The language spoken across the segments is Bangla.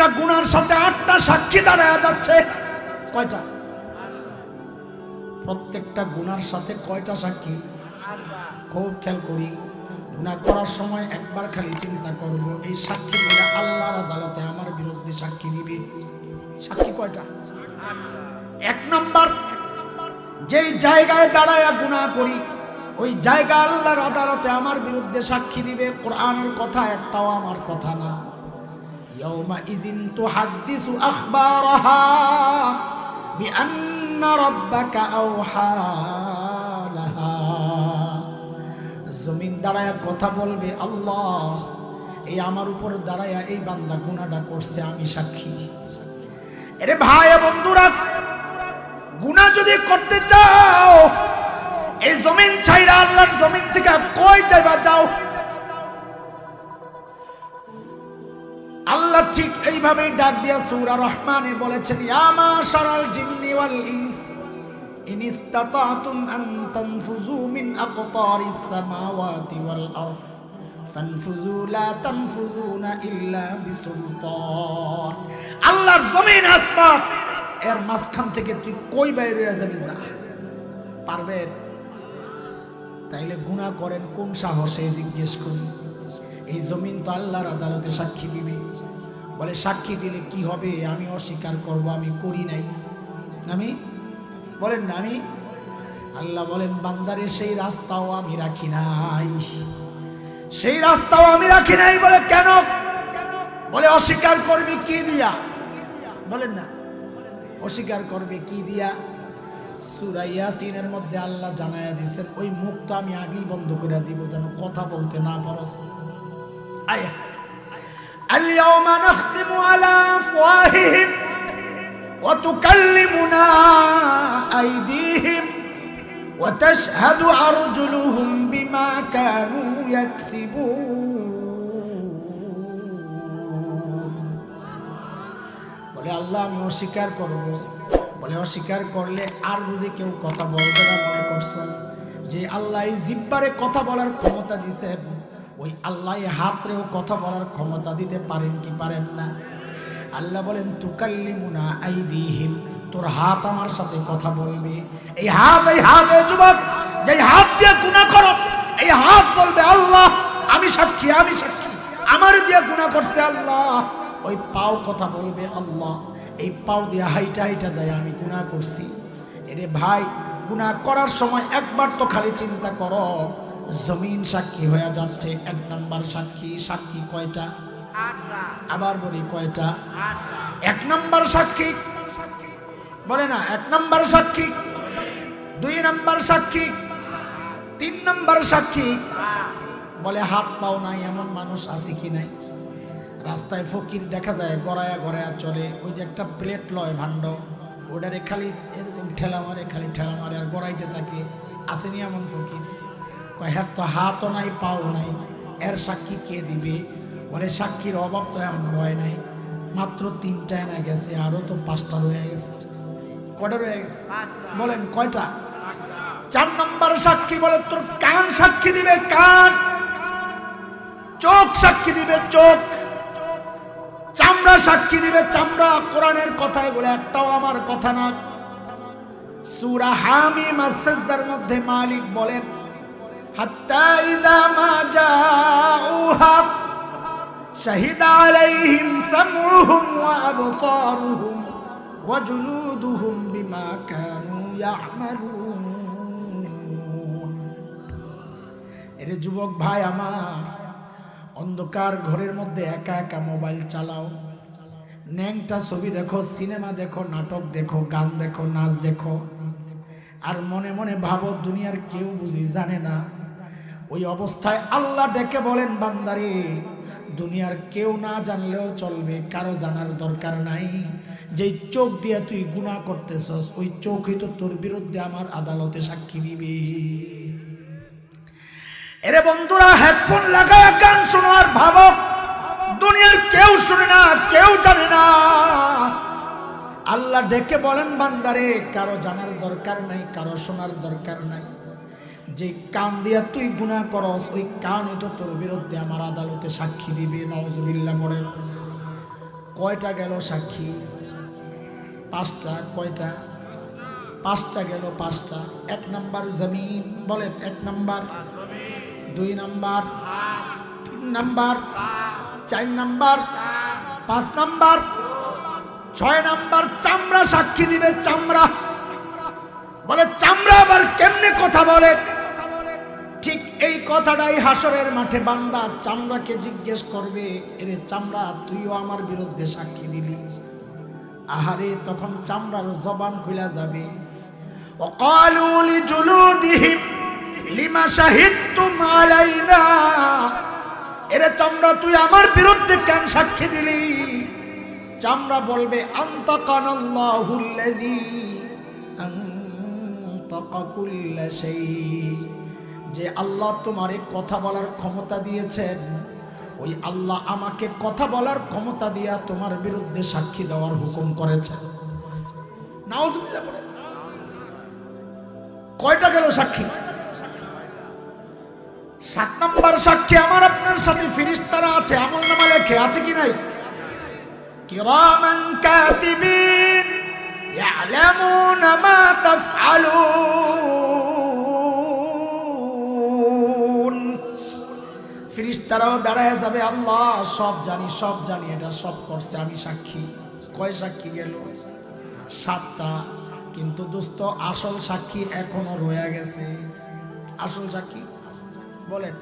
একটা গুনার সাথে 8টা সাক্ষী দাঁড়ায় যাচ্ছে। কয়টা? প্রত্যেকটা গুনার সাথে কয়টা সাক্ষী? খুব খেয়াল করি। গুনাহ করার সময় একবার খালি চিন্তা করব, এই সাক্ষীগুলো আল্লাহর আদালতে আমার বিরুদ্ধে সাক্ষী দিবে। সাক্ষী কয়টা? 1 নাম্বার, যেই জায়গায় দাঁড়ায় গুনাহ করি ওই জায়গা আল্লাহর আদালতে আমার বিরুদ্ধে সাক্ষী দিবে। কোরআনের কথা, একটাও আমার কথা না। ইয়াউমা ইযিন তুহাদ্দিসু আখবারাহা বিআন্না রাব্বাকা আওহা লাহা। জমিন দাঁড়ায় কথা বলবে, আল্লাহ এই আমার উপর দাঁড়ায় এই বান্দা গুনাহটা করছে, আমি সাক্ষী। আরে ভাই বন্ধুরা, গুনাহ যদি করতে চাও এই জমিন ছাইরা আল্লাহর জমিন থেকে কই যাইবা যাও। আল্লাহ ঠিক এইভাবে ডাক দিয়া সূরা রহমানে বলেছেন, ইয়া মাশারাল জিন্নি ওয়াল ইনস ইন ইসতাতাতুম আন তানফুযু মিন আকতারিস সামাওয়াতি ওয়াল আরদ ফানফুযু লা তানফুযুনা ইল্লা বিসুলতান। আল্লাহর জমিন আসমান এর মাঝখান থেকে তুই কই বাইরে যাবি, যা পারবে? তাইলে গুনাহ করেন কোন সাহসে জিজ্ঞেস করি। এই জমিন তো আল্লাহর আদালতে সাক্ষী দিবে। বলে সাক্ষী দিলে কি হবে? আমি অস্বীকার করব, আমি করি নাই। আমি বলেন না আমি। আল্লাহ বলেন, বান্দারে সেই রাস্তাও আমি রাখি নাই, সেই রাস্তাও আমি রাখি নাই। বলে কেন? বলে অস্বীকার করবি কি দিয়া? বলেন না, অস্বীকার করবে কি দিয়া? সূরা ইয়াসিনের মধ্যে আল্লাহ জানায়া দিয়েছেন, ওই মুখটা আমি আগেই বন্ধ করে দিব যেন কথা বলতে না পারস। আয়া আল-ইয়াওমা নাখতিমু আলা আফওয়াহিহিম ওয়া তুকাল্লিমুনা আইদিহিম ওয়া তাশহাদু আরজুলুহুম বিমা কানু ইয়াকসিবুন। বলে আল্লাহ আমি অস্বীকার করব। বলে অস্বীকার করলে আর বুঝি কেউ কথা বলবে না মনে করছস? যে আল্লাহ এই জিহ্বারে কথা বলার ক্ষমতা দিয়েছেন, ওই আল্লাহ হাতরেও কথা বলার ক্ষমতা দিতে পারেন কি পারেন না? আল্লাহ বলেন তুকাল্লিমুনা আইদিহিম, তোর হাত আমার সাথে কথা বলবে। এই হাত যুবক, যে হাত দিয়ে গুনাহ করো এই হাত বলবে আল্লাহ আমি সাক্ষী, আমি সাক্ষী, আমার দিয়ে গুনাহ করছে আল্লাহ। ওই পাও কথা বলবে আল্লাহ এই পাও দিয়ে হাইটা হাইটা যায় আমি গুনাহ করছি। এরে ভাই, গুনাহ করার সময় একবার তো খালি চিন্তা করো, জমিন সাক্ষী হয়ে যাচ্ছে। 1 নাম্বার সাক্ষী। সাক্ষী কয়টা? 8টা। আবার বলি কয়টা? 1 নাম্বার সাক্ষী বলে না, 1 নাম্বার সাক্ষী, 2 নাম্বার সাক্ষী, 3 নাম্বার সাক্ষী। বলে হাত পাও নাই এমন মানুষ আছে কি নাই? রাস্তায় ফকির দেখা যায় গড়ায়া গড়ায়া চলে, ওই যে একটা প্লেট লয় ভাণ্ড, ওটারে খালি এরকম ঠেলা মারে, খালি ঠেলা মারে আর গড়াইতে থাকে। আসেনি এমন ফকির? হ্যাঁ, তো হাতও নাই পাও নাই, এর সাক্ষী কে দিবে? বলে সাক্ষীর অভাব তো এমন হয় নাই, মাত্র 3টা এনে গেছে, আরো তো 5টা রয়ে গেছে। কয়টা রয়ে গেছে? বলেন কয়টা? 4 নাম্বার সাক্ষী বলে তোর কান সাক্ষী দিবে, কান। চোখ সাক্ষী দিবে, চোখ। চামড়া সাক্ষী দিবে, চামড়া। কোরআনের কথায় বলে একটাও আমার কথা না। সূরা হামিম আস-সাজদার মধ্যে মালিক বলেন, হাত্তা ইযা মা জাউহা শাহিদা আলাইহিম সামউহুম ওয়া আবসারুহুম ওয়া জুলুদুহুম বিমা কানু ইয়ামালুন। এরে যুবক ভাই আমার, অন্ধকার ঘরের মধ্যে একা একা মোবাইল চালাও, ন্যাংটা ছবি দেখো, সিনেমা দেখো, নাটক দেখো, গান দেখো, নাচ দেখো, আর মনে মনে ভাবো দুনিয়ার কেউ বুঝি জানে না। ওই অবস্থায় আল্লাহ ডেকে বলেন, বান্দারে দুনিয়ার কেউ না জানলেও চলবে, কারো জানার দরকার নাই। যেই চোখ দিয়ে তুই গুনাহ করতেছস ওই চোখই তো তোর বিরুদ্ধে আমার আদালতে সাক্ষী দিবে। এরে বন্ধুরা, হেডফোন লাগায় গান শোনো আর ভাবো দুনিয়ার কেউ শুনে না, কেউ জানে না। আল্লাহ ডেকে বলেন, বান্দারে কারো জানার দরকার নাই, কারো শোনার দরকার নাই। যে কান দিয়া তুই গুনাহ করস ওই কানই তো তোর বিরুদ্ধে আমার আদালতে সাক্ষী দিবে। নাউজুবিল্লাহ। পড়ে কয়টা গেল সাক্ষী? পাঁচটা। কয়টা? পাঁচটা গেল, পাঁচটা। এক নাম্বার জমিন, বলেন এক নাম্বার, দুই নাম্বার, তিন নাম্বার, চার নাম্বার, পাঁচ নাম্বার, ছয় নাম্বার চামড়া সাক্ষী দিবে। চামড়া বলে, চামড়া আবার কেমনে কথা বলে? ঠিক এই কথাটাই হাসরের মাঠে বান্দা চামড়াকে জিজ্ঞেস করবে, এরে চামড়া, তুইও আমার বিরুদ্ধে সাক্ষী দিলি। আহারে, তখন চামড়ার জবান খুলে যাবে। ওয়াকালু লিজুলুদিহিম লিমা শাহিদতুম আলাইনা, এরে চামড়া, তুই আমার বিরুদ্ধে কেন সাক্ষী দিলি? চামড়া বলবে, আনতাকানাল্লাহুল্লাযী আনতাকা কুল্লা শাই, যে আল্লাহ তোমারে কথা বলার ক্ষমতা দিয়েছেন, ওই আল্লাহ আমাকে কথা বলার ক্ষমতা দিয়া তোমার বিরুদ্ধে সাক্ষী দেওয়ার হুকুম করেছেন। নাউজুবিল্লাহ বলেন। কয়টা গেল সাক্ষী? সাত নাম্বার সাক্ষী আমার আপনার সাথে ফেরেশতারা আছে, আমলনামা লেখে, আছে কি নাই? কিরামান কাতিবিন ইয়ালামুনা মা তাফআলুন। ফেরেশতারাও দাঁড়ায় যাবে, আল্লাহ সব জানি, সব জানি, এটা সব করছে, আমি সাক্ষী। কয় সাক্ষী গেল? সাতটা। কিন্তু দোস্ত, আসল সাক্ষী এখনো রয়ে গেছে। আসল সাক্ষী বলেন,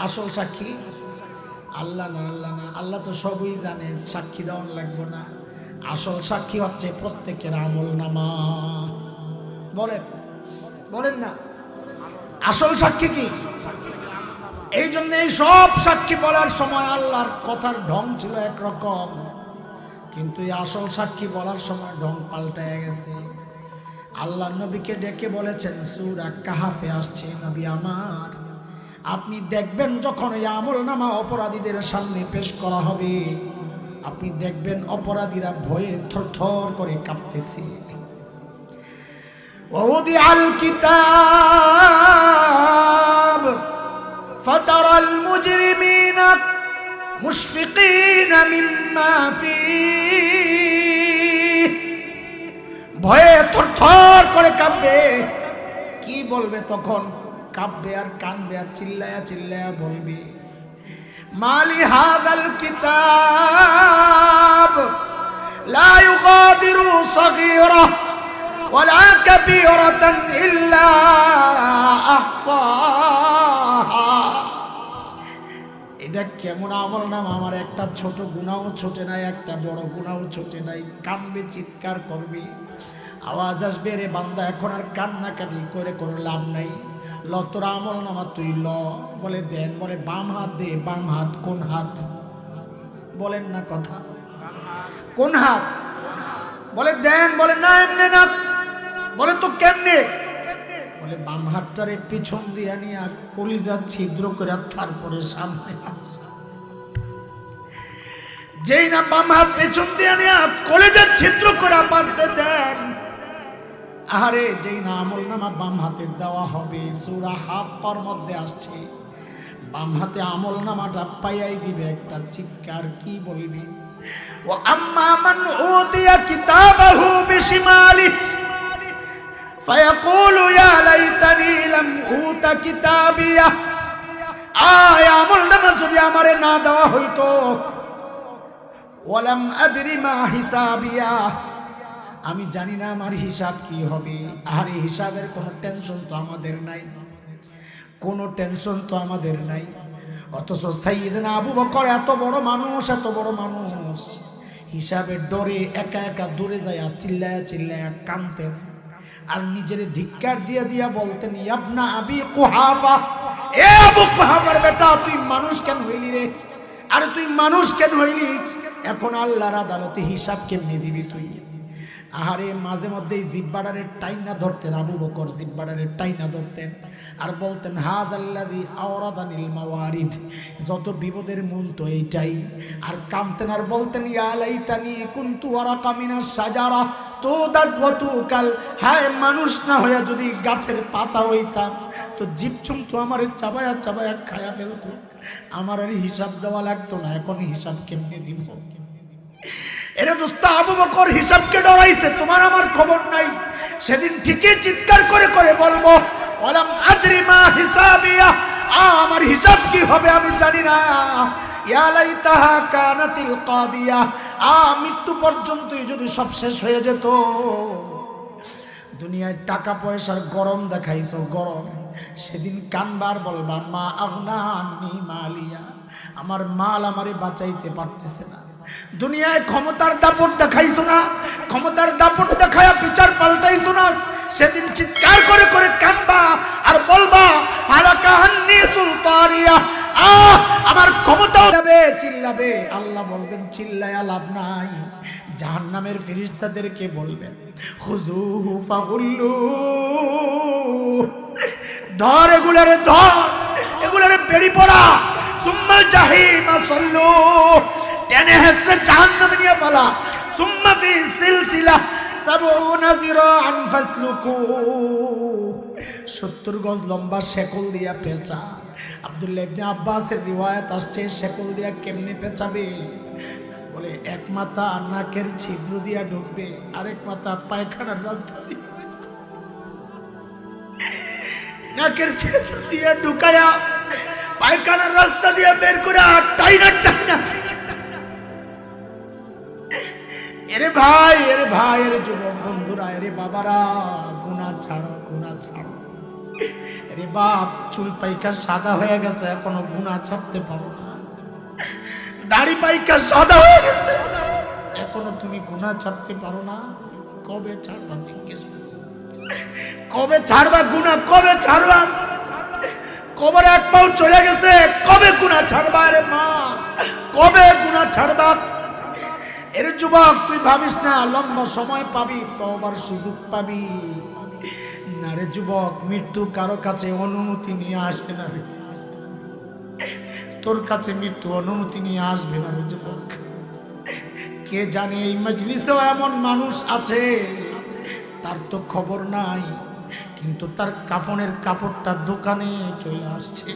আসল সাক্ষী আল্লাহ না, আল্লাহ না, আল্লাহ তো সবই জানে, সাক্ষী দেওয়ার লাগবে না। আসল সাক্ষী হচ্ছে প্রত্যেকের আমলনামা। বলেন, বলেন না, আসল সাক্ষী কি? এই জন্য এই সব সাক্ষী বলার সময় আল্লাহর কথার ঢং ছিল একরকম, কিন্তু এই আসল সাক্ষী বলার সময় ঢং পাল্টায় গেছে। আল্লাহ নবীকে ডেকে বলেছেন, সূরা কাহাফে আসছে, নবী আমার, আপনি দেখবেন যখন এই আমলনামা অপরাধীদের সামনে পেশ করা হবে, আপনি দেখবেন অপরাধীরা ভয়ে থরথর করে কাঁপতেছে। ওয়াউদিআল কিতাব ফাতারাল মুজরিমিনা মুশফিকিনা মিম্মা ফীহ, ভয়ে থরথর করে কাঁপবে। কি বলবে তখন? কাঁপবে আর কানবে আর চিল্লায়া চিল্লায়া বলবে, মালি হাযাল কিতাব লা ইউগাদিরু সগীরা ওয়ালা কাবীরাতান ইল্লা আহসাহা। এটা কেমন আমলনামা? আমার একটা ছোট গুনাহও ছোটে নাই, একটা বড় গুনাহও ছোটে নাই। কানবে, চিৎকার করবে, আওয়াজ আসবে, রে বান্দা এখন আর কান্নাকাটি করে কোনো লাভ নাই, ল তোর আমলনামা তুই ল। বলে দেন, বলে বাম হাত দে। বাম হাত কোন হাত? বলেন না কথা, কোন হাত? বলে দেন। বলে না, এমনি না। বলে তো কেমনে? বলে বাম হাতটারে পিছন দিয়ে নিয়ে আর কলিজা ছিদ্র করে তারপরে সামনে। যেই না বাম হাত পেছন দিয়ে নিয়ে কলিজা ছিদ্র করে বাঁধতে দেন, আরে যেই না আমলনামা বাম হাতে দেওয়া হবে, সূরা হাক্কার মধ্যে আসছে, বাম হাতে আমলনামাটা পাইয়াই দিবে একটা চিৎকার। কি বলবি? ওয়া আম্মা মান উতিয়া কিতাবাহু বিশিমালিহি ফায়াকুলু ইয়া লাইতানি লাম উতা কিতাবিয়া। আয় আমলনামা যদি আমারে না দেওয়া হইতো, ওয়ালাম আদরি মা হিসাবিয়া, আমি জানি না আমার হিসাব কি হবে। আর এই হিসাবের কোনো টেনশন তো আমাদের নাই, কোনো টেনশন তো আমাদের নাই। অথচ সাইয়েদনা আবু বকর এত বড় মানুষ, এত বড় মানুষ, হিসাবের ডরে একা একা দূরে যায় চিল্লায়া চিল্লায়া কাঁদতেন আর নিজের ধিক্কার দিয়া দিয়া বলতেন, ইবনা আবি কুহাফা, এ আবু কুহাফার বেটা, তুই মানুষ কেন হইলি রে? আরে তুই মানুষ কেন হইলি? এখন আল্লাহর আদালতে হিসাব কেমনে দিবি তুই? আহারে মাঝে মধ্যে জিব্বাডারে টাইনা ধরতেন আবু বকর, জিব্বাডারে টাইনা ধরতেন আর বলতেন, হাযাল্লাযী আওরাদানিল মাওয়ারিদ, যত বিপদের মূল তো এইটাই। আর কামতেন আর বলতেন, ইয়া লাইতানি কুনতু ওয়ারাকা মিনাশ শাজারা তুদাত ওয়া তুকাল, হায় মানুষ না হয়ে যদি গাছের পাতা হইতাম তো জীবজন্তু আমারে চাবায়া চাবায়া খায়া ফেলতো, আমার আর হিসাব দেওয়া লাগতো না। এখন হিসাব কেমনে দিব? এরে দোস্ত, আবু বকর হিসাবকে ডরাইছে, তোমার আমার খবর নাই। সেদিন ঠিকই চিৎকার করে করে বলবো, ওয়ালাম আদরি মা হিসাবিয়া, আমার হিসাব কি হবে আমি জানি না। ইয়া লাইতাহা কানাতিল কাদিয়া, মৃত্যু পর্যন্তই যদি সব শেষ হয়ে যেত। দুনিয়ায় টাকা পয়সার গরম দেখাইছো, গরম। সেদিন কানবার বলবা, মা আগনা আন্নি মালিয়া, আমার মাল আমারে বাঁচাইতে পারতেছে না। দুনিয়ায় ক্ষমতার দাপট দেখাইছো না, ক্ষমতার দাপট দেখায়া বিচার পাল্টাইছো না। সেদিন চিৎকার করে করে কানবা আর বলবা, হালাকা আন্নি সুলতানিয়া, আমার ক্ষমতাও যাবে, চিল্লাবে। আল্লাহ বলবেন, চিল্লায়া লাভ নাই। জাহান্নামের ফেরেশতাদেরকে বলবেন, খুযুহু ফাগুল্লু, ধর এগুলারে, ধর এগুলারে, বেড়ি পড়া। সুম্মা জাহিমা সাল্লু, টেনে হেসে জাহান্নামে নিয়ে ফেলা। সুম্মা ফি সিলসিলা সাবউনা যিরাআন ফাসলুকু, 70 গজ লম্বা শেকল দিয়া পেঁচা। আব্দুল্লাহ ইবনে আব্বাসের রিওয়ায়াত আসছে, শেকল দিয়া কেমনে পেঁচাবে? বলে এক মাথা নাকের ছিদ্র দিয়া ঢুকবে, আরেক মাথা পায়খানার রাস্তা দিয়ে, নাকের ছিদ্র দিয়া ঢুকায়া পায়খানার রাস্তা দিয়ে বের করে টাইনা টাইনা। এরে ভাই, এরে ভাই, এরে যুবক বন্ধুরা, এরে বাবারা, গুনাহ ছাড়ো, গুনাহ ছাড়ো। এরে বাপ, চুল পাইকা সাদা হয়ে গেছে, এখনো গুনাহ ছাড়তে পারো না। দাড়ি পাইকা সাদা হয়ে গেছে, এখনো তুমি গুনাহ ছাড়তে পারো না। কবে ছাড়বা? জিজ্ঞেস কবে ছাড়বা গুনাহ? কবে ছাড়বা? কবরে এক পাও চলে গেছে, কবে গুনাহ ছাড়বা? রে মা, কবে গুনাহ ছাড়বা? এর যুবক, তুই ভাবিস না লম্বা সময় পাবি, তওবার সুযোগ পাবি না রে যুবক। মৃত্যু কারো কাছে অনুমতি নিয়ে আসবে না রে, তোর কাছে মৃত্যু অনুমতি নিয়ে আসবে না রে যুবক। কে জানে এই মজলিসেও এমন মানুষ আছে, তার তো খবর নাই, কিন্তু তার কাফনের কাপড়টা দোকানে চলে আসছে।